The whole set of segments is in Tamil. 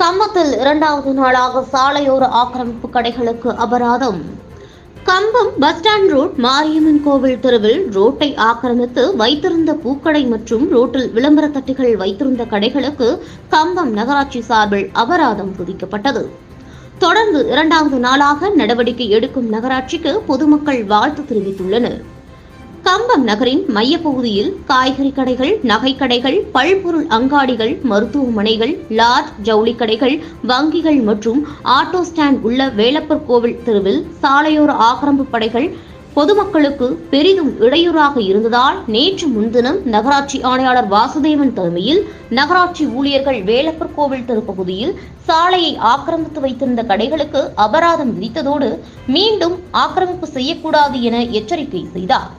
கம்பத்தில் இரண்டாவது நாளாக சாலையோர ஆக்கிரமிப்பு கடைகளுக்கு அபராதம். கம்பம் பஸ் ஸ்டாண்ட் ரோட் மாரியம்மன் கோவில் தெருவில் ரோட்டை ஆக்கிரமித்து வைத்திருந்த பூக்கடை மற்றும் ரோட்டில் விளம்பர தட்டுகள் வைத்திருந்த கடைகளுக்கு கம்பம் நகராட்சி சார்பில் அபராதம் விதிக்கப்பட்டது. தொடர்ந்து இரண்டாவது நாளாக நடவடிக்கை எடுக்கும் நகராட்சிக்கு பொதுமக்கள் வாழ்த்து தெரிவித்துள்ளனர். கம்பம் நகரின் மையப்பகுதியில் காய்கறி கடைகள், நகை கடைகள், பல்பொருள் அங்காடிகள், மருத்துவமனைகள், லாட்ஜ், ஜவுளி கடைகள், வங்கிகள் மற்றும் ஆட்டோ ஸ்டாண்ட் உள்ள வேலப்பர் கோவில் தெருவில் சாலையோர ஆக்கிரமிப்பு படைகள் பொதுமக்களுக்கு பெரிதும் இடையூறாக இருந்ததால் நேற்று முன்தினம் நகராட்சி ஆணையாளர் வாசுதேவன் தலைமையில் நகராட்சி ஊழியர்கள் வேலப்பர் கோவில் தெரு பகுதியில் சாலையை ஆக்கிரமித்து வைத்திருந்த கடைகளுக்கு அபராதம் விதித்ததோடு மீண்டும் ஆக்கிரமிப்பு செய்யக்கூடாது என எச்சரிக்கை செய்தார்.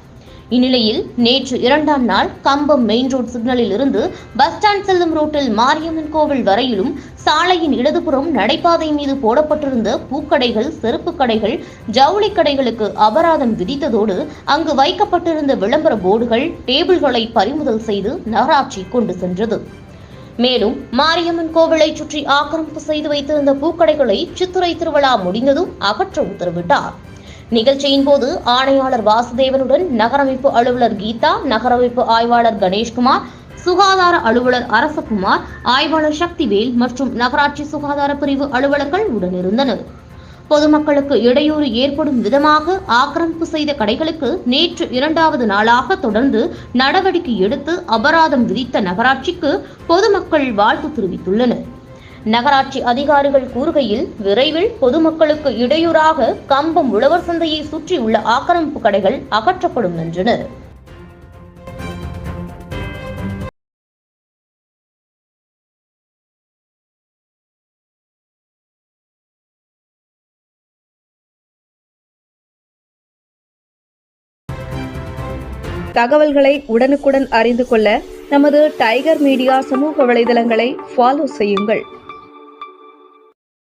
இந்நிலையில் நேற்று இரண்டாம் நாள் கம்பம் மெயின் ரோட் சிக்னலில் இருந்து பஸ் ஸ்டாண்ட் செல்லும் ரோட்டில் மாரியம்மன் கோவில் வரையிலும் சாலையின் இடதுபுறம் நடைபாதை மீது போடப்பட்டிருந்த பூக்கடைகள், செருப்பு கடைகள், ஜவுளி கடைகளுக்கு அபராதம் விதித்ததோடு அங்கு வைக்கப்பட்டிருந்த விளம்பர போர்டுகள், டேபிள்களை பறிமுதல் செய்து நகராட்சி கொண்டு சென்றது. மேலும் மாரியம்மன் கோவிலை சுற்றி ஆக்கிரமிப்பு செய்து வைத்திருந்த பூக்கடைகளை சித்திரை திருவிழா முடிந்ததும் அகற்ற உத்தரவிட்டார். நிகழ்ச்சியின் போது ஆணையாளர் வாசுதேவனுடன் நகரமைப்பு அலுவலர் கீதா, நகரமைப்பு ஆய்வாளர் கணேஷ்குமார், சுகாதார அலுவலர் அரசகுமார், ஆய்வாளர் சக்திவேல் மற்றும் நகராட்சி சுகாதார பிரிவு அலுவலர்கள் உடனிருந்தனர். பொதுமக்களுக்கு இடையூறு ஏற்படும் விதமாக ஆக்கிரமிப்பு செய்த கடைகளுக்கு நேற்று இரண்டாவது நாளாக தொடர்ந்து நடவடிக்கை எடுத்து அபராதம் விதித்த நகராட்சிக்கு பொதுமக்கள் வாழ்த்து தெரிவித்துள்ளனர். நகராட்சி அதிகாரிகள் கூறுகையில், விரைவில் பொதுமக்களுக்கு இடையூறாக கம்பம் உழவர் சந்தையை சுற்றியுள்ள ஆக்கிரமிப்பு கடைகள் அகற்றப்படும் என்றனர். தகவல்களை உடனுக்குடன் அறிந்து கொள்ள நமது டைகர் மீடியா சமூக வலைதளங்களை ஃபாலோ செய்யுங்கள்.